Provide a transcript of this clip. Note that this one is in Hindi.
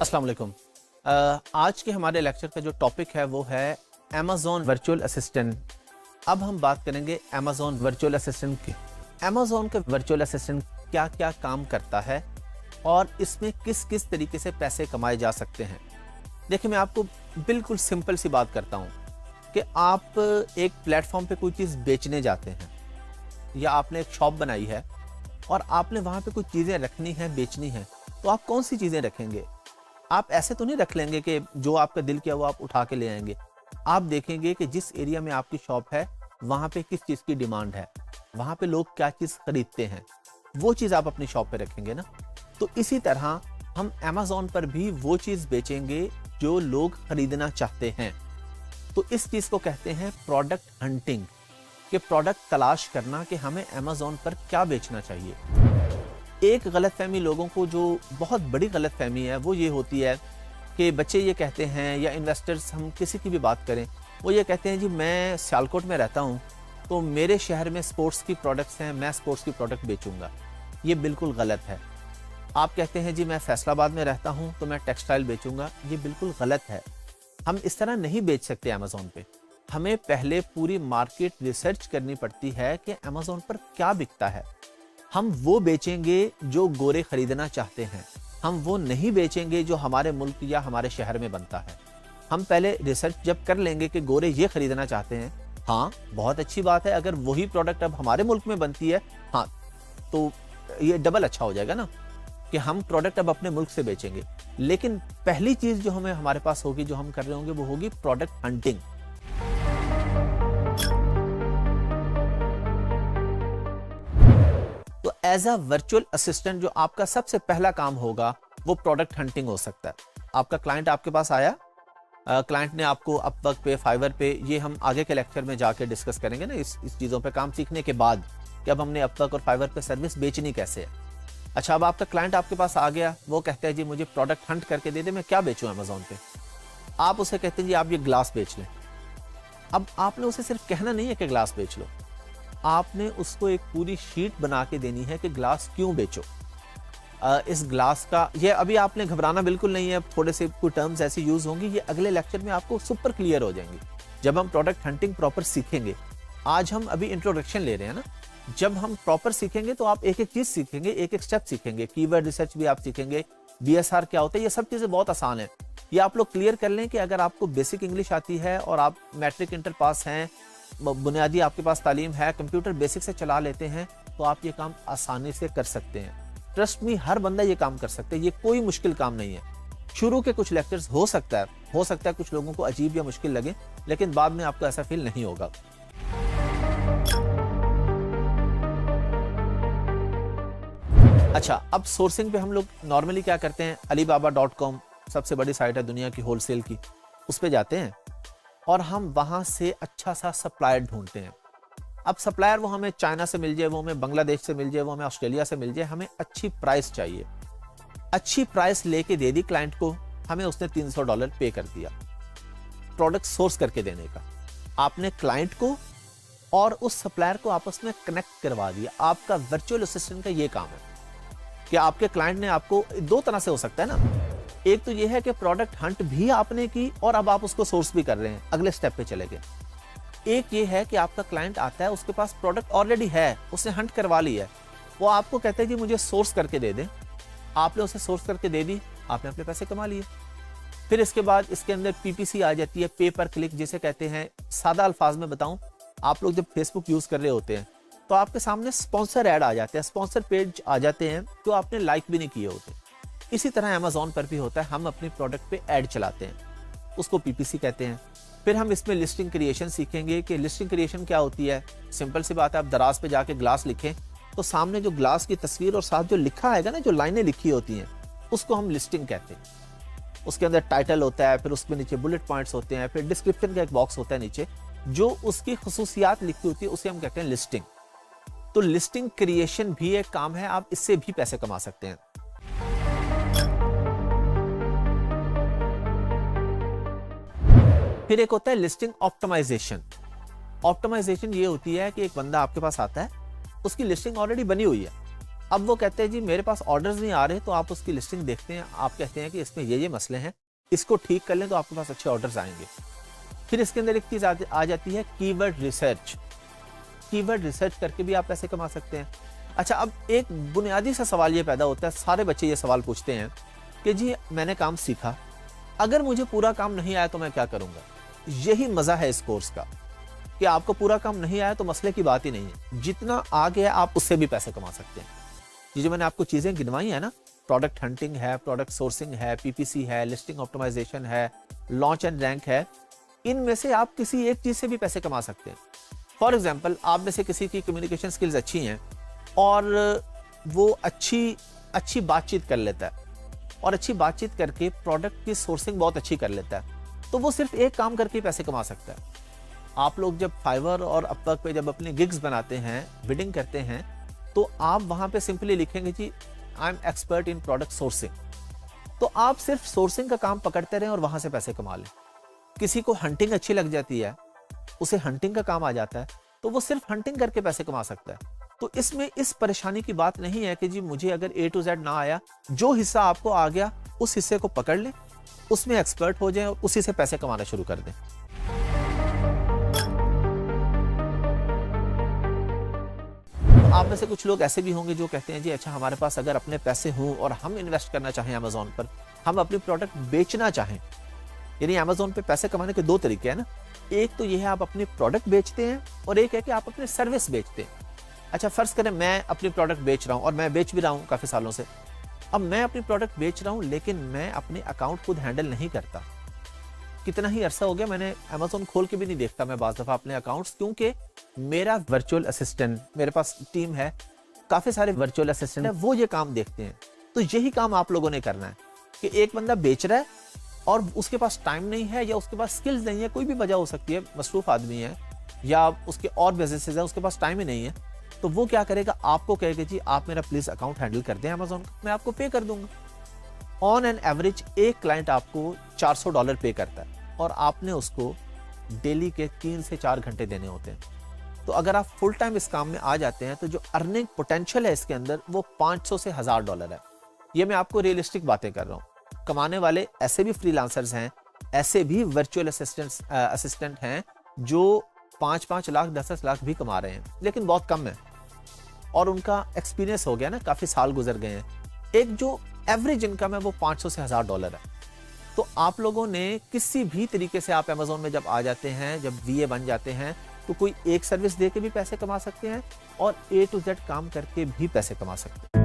अस्सलाम वालेकुम। आज के हमारे लेक्चर का जो टॉपिक है वो है अमेज़न वर्चुअल असिस्टेंट। अब हम बात करेंगे अमेज़न वर्चुअल असिस्टेंट की। अमेज़न का वर्चुअल असिस्टेंट क्या क्या काम करता है और इसमें किस किस तरीके से पैसे कमाए जा सकते हैं। देखिए, मैं आपको बिल्कुल सिंपल सी बात करता हूँ कि आप एक प्लेटफॉर्म पे कोई चीज़ बेचने जाते हैं या आपने एक शॉप बनाई है और आपने वहाँ पे कुछ चीज़ें रखनी है, बेचनी है, तो आप कौन सी चीज़ें रखेंगे? आप ऐसे तो नहीं रख लेंगे कि जो आपका दिल किया वो आप उठा के ले आएंगे। आप देखेंगे कि जिस एरिया में आपकी शॉप है वहाँ पे किस चीज़ की डिमांड है, वहाँ पे लोग क्या चीज़ खरीदते हैं, वो चीज़ आप अपनी शॉप पे रखेंगे ना। तो इसी तरह हम अमेज़न पर भी वो चीज़ बेचेंगे जो लोग खरीदना चाहते हैं। तो इस चीज़ को कहते हैं प्रोडक्ट हंटिंग, कि प्रोडक्ट तलाश करना कि हमें अमेज़न पर क्या बेचना चाहिए। एक गलतफहमी लोगों को, जो बहुत बड़ी गलतफहमी है, वो ये होती है कि बच्चे ये कहते हैं या इन्वेस्टर्स, हम किसी की भी बात करें, वो ये कहते हैं जी मैं सियालकोट में रहता हूँ तो मेरे शहर में स्पोर्ट्स की प्रोडक्ट्स हैं, मैं स्पोर्ट्स की प्रोडक्ट बेचूंगा। ये बिल्कुल गलत है। आप कहते हैं जी मैं फैसलाबाद में रहता हूँ तो मैं टेक्सटाइल बेचूंगा, ये बिल्कुल गलत है। हम इस तरह नहीं बेच सकते अमेज़न पे। हमें पहले पूरी मार्केट रिसर्च करनी पड़ती है कि अमेज़न पर क्या बिकता है। हम वो बेचेंगे जो गोरे खरीदना चाहते हैं, हम वो नहीं बेचेंगे जो हमारे मुल्क या हमारे शहर में बनता है। हम पहले रिसर्च जब कर लेंगे कि गोरे ये खरीदना चाहते हैं, हाँ बहुत अच्छी बात है, अगर वही प्रोडक्ट अब हमारे मुल्क में बनती है, हाँ तो ये डबल अच्छा हो जाएगा ना कि हम प्रोडक्ट अब अपने मुल्क से बेचेंगे। लेकिन पहली चीज जो हमें हमारे पास होगी, जो हम कर रहे होंगे, वो होगी प्रोडक्ट हंटिंग। तो एज अ वर्चुअल असिस्टेंट जो आपका सबसे पहला काम होगा वो प्रोडक्ट हंटिंग हो सकता है। आपका क्लाइंट आपके पास आया, क्लाइंट ने आपको अपवर्क पे, फाइवर पे, ये हम आगे के लेक्चर में जाके डिस्कस करेंगे ना इस चीज़ों पे काम सीखने के बाद कि अब हमने अपवर्क और फाइवर पे सर्विस बेचनी कैसे है। अच्छा, अब आपका क्लाइंट आपके पास आ गया, वो कहता है जी मुझे प्रोडक्ट हंट करके दे दे, मैं क्या बेचूं अमेज़न पे। आप उसे कहते हैं जी आप ये ग्लास बेच लें। अब आपने उसे सिर्फ कहना नहीं है कि ग्लास बेच लो, आपने उसको एक पूरी शीट बना के देनी है कि ग्लास क्यों बेचो। इस ग्लास का, ये अभी आपने घबराना बिल्कुल नहीं है, थोड़े से कुछ टर्म्स ऐसी यूज होंगी, ये अगले लेक्चर में आपको सुपर क्लियर हो जाएंगी जब हम प्रोडक्ट हंटिंग प्रॉपर सीखेंगे। आज हम अभी इंट्रोडक्शन ले रहे हैं ना, जब हम प्रॉपर सीखेंगे तो आप एक एक चीज सीखेंगे, एक एक स्टेप सीखेंगे, कीवर्ड रिसर्च भी आप सीखेंगे, बीएसआर क्या होता है, ये सब चीजें बहुत आसान है। ये आप लोग क्लियर कर लें कि अगर आपको बेसिक इंग्लिश आती है और आप मैट्रिक इंटर पास हैं, बुनियादी आपके पास तालीम है, कंप्यूटर बेसिक से चला लेते हैं, तो आप ये काम आसानी से कर सकते हैं। ट्रस्ट मी, हर बंदा ये काम कर सकता है, ये कोई मुश्किल काम नहीं है। शुरू के कुछ लेक्चर्स हो सकता है कुछ लोगों को अजीब या मुश्किल लगे, लेकिन बाद में आपको ऐसा फील नहीं होगा। अच्छा, अब सोर्सिंग पे हम लोग नॉर्मली क्या करते हैं, alibaba.com सबसे बड़ी साइट है दुनिया की होलसेल की, उस पे जाते हैं और हम वहां से अच्छा सा सप्लायर ढूंढते हैं। अब सप्लायर वो हमें चाइना से मिल जाए, वो हमें बांग्लादेश से मिल जाए, वो हमें ऑस्ट्रेलिया से मिल जाए, हमें अच्छी प्राइस चाहिए। अच्छी प्राइस लेके दे दी क्लाइंट को, हमें उसने $300 पे कर दिया प्रोडक्ट सोर्स करके देने का। आपने क्लाइंट को और उस सप्लायर को आपस में कनेक्ट करवा दिया। आपका वर्चुअल असिस्टेंट का ये काम है कि आपके क्लाइंट ने आपको, दो तरह से हो सकता है ना, एक तो ये है कि प्रोडक्ट हंट भी आपने की और अब आप उसको सोर्स भी कर रहे हैं, अगले स्टेप पे चले गए। एक ये है कि आपका क्लाइंट आता है, उसके पास प्रोडक्ट ऑलरेडी है, उसने हंट करवा ली है, वो आपको कहते हैं जी मुझे सोर्स करके दे दें। आपने उसे सोर्स करके दे दी, आपने अपने पैसे कमा लिए। फिर इसके बाद इसके अंदर पीपीसी आ जाती है, पे पर क्लिक जिसे कहते हैं। सादा अल्फाज में बताऊं, आप लोग जब फेसबुक यूज कर रहे होते हैं तो आपके सामने स्पॉन्सर ऐड आ जाते हैं, स्पॉन्सर पेज आ जाते हैं जो आपने लाइक भी नहीं किए होते। इसी तरह अमेज़न पर भी होता है, हम अपने प्रोडक्ट पे ऐड चलाते हैं, उसको पीपीसी कहते हैं। फिर हम इसमें लिस्टिंग क्रिएशन सीखेंगे कि लिस्टिंग क्रिएशन क्या होती है। सिंपल सी बात है, आप दराज पे जाके ग्लास लिखें तो सामने जो ग्लास की तस्वीर और साथ जो लिखा आएगा ना, जो लाइनें लिखी होती हैं, उसको हम लिस्टिंग कहते हैं। उसके अंदर टाइटल होता है, फिर उसमें नीचे बुलेट पॉइंट्स होते हैं, फिर डिस्क्रिप्शन का एक बॉक्स होता है नीचे, जो उसकी खुसूसियात लिखी होती है, उसे हम कहते हैं लिस्टिंग। तो लिस्टिंग क्रिएशन भी एक काम है, आप इससे भी पैसे कमा सकते हैं। फिर एक होता है लिस्टिंग ऑप्टिमाइजेशन। ऑप्टिमाइजेशन ये होती है कि एक बंदा आपके पास आता है, उसकी लिस्टिंग ऑलरेडी बनी हुई है, अब वो कहते हैं जी मेरे पास ऑर्डर्स नहीं आ रहे, तो आप उसकी लिस्टिंग देखते हैं, आप कहते हैं कि इसमें ये मसले हैं, इसको ठीक कर लें तो आपके पास अच्छे ऑर्डर्स आएंगे। फिर इसके अंदर एक चीज़ आ जाती है कीवर्ड रिसर्च। कीवर्ड रिसर्च करके भी आप पैसे कमा सकते हैं। अच्छा, अब एक बुनियादी सा सवाल ये पैदा होता है, सारे बच्चे ये सवाल पूछते हैं कि जी मैंने काम सीखा, अगर मुझे पूरा काम नहीं आया तो मैं क्या करूँगा। यही मज़ा है इस कोर्स का कि आपको पूरा काम नहीं आया तो मसले की बात ही नहीं है, जितना आ गया आप उससे भी पैसे कमा सकते हैं। ये जो मैंने आपको चीज़ें गिनवाई है ना, प्रोडक्ट हंटिंग है, प्रोडक्ट सोर्सिंग है, पीपीसी है, लिस्टिंग ऑप्टिमाइजेशन है, लॉन्च एंड रैंक है, इनमें से आप किसी एक चीज़ से भी पैसे कमा सकते हैं। फॉर एग्जाम्पल, आप में से किसी की कम्युनिकेशन स्किल्स अच्छी हैं और वो अच्छी बातचीत कर लेता है और अच्छी बातचीत करके प्रोडक्ट की सोर्सिंग बहुत अच्छी कर लेता है, तो वो सिर्फ एक काम करके पैसे कमा सकता है। आप लोग जब फाइवर और अपवर्क पे जब अपने गिग्स बनाते हैं, बिडिंग करते हैं, तो आप वहाँ पे सिंपली लिखेंगे जी I am expert in product sourcing, तो आप सिर्फ सोर्सिंग का काम पकड़ते रहें और वहाँ से पैसे कमा लें। किसी को हंटिंग अच्छी लग जाती है, उसे हंटिंग का काम आ जाता है, तो वो सिर्फ हंटिंग करके पैसे कमा सकता है। तो इसमें इस परेशानी की बात नहीं है कि जी मुझे अगर A to Z ना आया, जो हिस्सा आपको आ गया उस हिस्से को पकड़ लें, उसमें एक्सपर्ट हो जाएं और उसी से पैसे कमाना शुरू कर दें। तो आप में से कुछ लोग ऐसे भी होंगे जो कहते हैं जी अच्छा हमारे पास अगर अपने पैसे हों और हम इन्वेस्ट करना चाहें अमेज़न पर, हम अपनी प्रोडक्ट बेचना चाहें, यानी अमेज़न पे पैसे कमाने के दो तरीके हैं ना, एक तो ये है आप अपनी प्रोडक्ट बेचते हैं और एक है कि आप अपने सर्विस बेचते हैं। अच्छा, फर्ज करें मैं अपनी प्रोडक्ट बेच रहा हूँ और मैं बेच भी रहा हूँ काफ़ी सालों से। अब मैं अपनी प्रोडक्ट बेच रहा हूँ लेकिन मैं अपने अकाउंट खुद हैंडल नहीं करता। कितना ही अरसा हो गया मैंने अमेज़न खोल के भी नहीं देखता मैं बाज़ दफ़ा अपने अकाउंट्स, क्योंकि मेरा वर्चुअल असिस्टेंट, मेरे पास टीम है, काफ़ी सारे वर्चुअल असिस्टेंट है, वो ये काम देखते हैं। तो यही काम आप लोगों ने करना है कि एक बंदा बेच रहा है और उसके पास टाइम नहीं है या उसके पास स्किल्स नहीं है, कोई भी वजह हो सकती है, मसरूफ आदमी है या उसके और बिजनेसेस हैं, उसके पास टाइम ही नहीं है, तो वो क्या करेगा, आपको कहेगा जी आप मेरा प्लीज अकाउंट हैंडल कर दें अमेज़न का, मैं आपको पे कर दूंगा। ऑन एन एवरेज एक क्लाइंट आपको $400 पे करता है और आपने उसको डेली के 3 से 4 घंटे देने होते हैं। तो अगर आप फुल टाइम इस काम में आ जाते हैं तो जो अर्निंग पोटेंशियल है इसके अंदर वो $500 से $1000 है। ये मैं आपको रियलिस्टिक बातें कर रहा हूँ। कमाने वाले ऐसे भी फ्रीलांसर्स हैं, ऐसे भी वर्चुअल असिस्टेंट हैं जो 5-5 लाख 10-10 लाख भी कमा रहे हैं, लेकिन बहुत कम है और उनका एक्सपीरियंस हो गया ना, काफ़ी साल गुजर गए हैं। एक जो एवरेज इनकम है वो $500 से $1000 है। तो आप लोगों ने किसी भी तरीके से आप अमेज़न में जब आ जाते हैं, जब VA बन जाते हैं, तो कोई एक सर्विस दे के भी पैसे कमा सकते हैं और A to Z काम करके भी पैसे कमा सकते हैं।